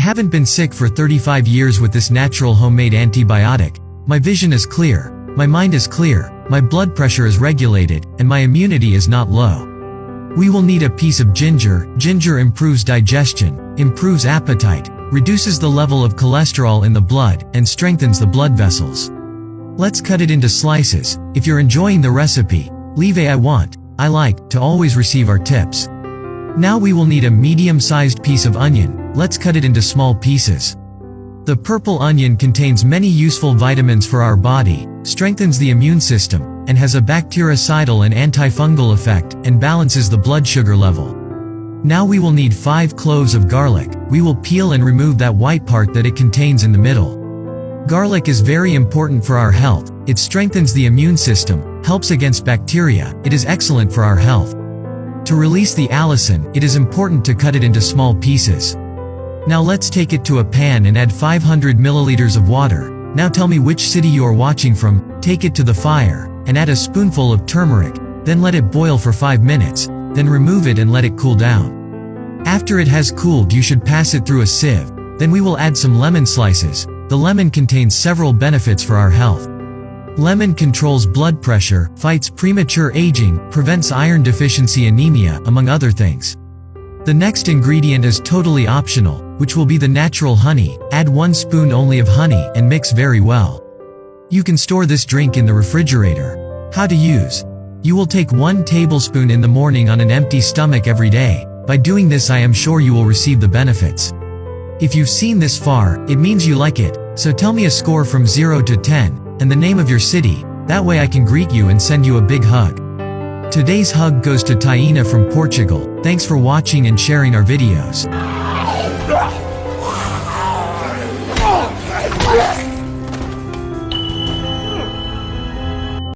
haven't been sick for 35 years with this natural homemade antibiotic. My vision is clear, my mind is clear, my blood pressure is regulated, and my immunity is not low. We will need a piece of ginger. Ginger improves digestion, improves appetite, reduces the level of cholesterol in the blood, and strengthens the blood vessels. Let's cut it into slices. If you're enjoying the recipe, leave a I like to always receive our tips. Now we will need a medium-sized piece of onion. Let's cut it into small pieces. The purple onion contains many useful vitamins for our body, strengthens the immune system, and has a bactericidal and antifungal effect, and balances the blood sugar level. Now we will need 5 cloves of garlic. We will peel and remove that white part that it contains in the middle. Garlic is very important for our health. It strengthens the immune system, helps against bacteria, it is excellent for our health. To release the allicin, it is important to cut it into small pieces. Now let's take it to a pan and add 500 milliliters of water. Now tell me which city you are watching from. Take it to the fire, and add a spoonful of turmeric, then let it boil for 5 minutes, then remove it and let it cool down. After it has cooled, you should pass it through a sieve. Then we will add some lemon slices. The lemon contains several benefits for our health. Lemon controls blood pressure, fights premature aging, prevents iron deficiency anemia, among other things. The next ingredient is totally optional, which will be the natural honey. Add 1 spoon only of honey and mix very well. You can store this drink in the refrigerator. How to use? You will take 1 tablespoon in the morning on an empty stomach every day. By doing this, I am sure you will receive the benefits. If you've seen this far, it means you like it, so tell me a score from 0 to 10, and the name of your city, that way I can greet you and send you a big hug. Today's hug goes to Taina from Portugal. Thanks for watching and sharing our videos.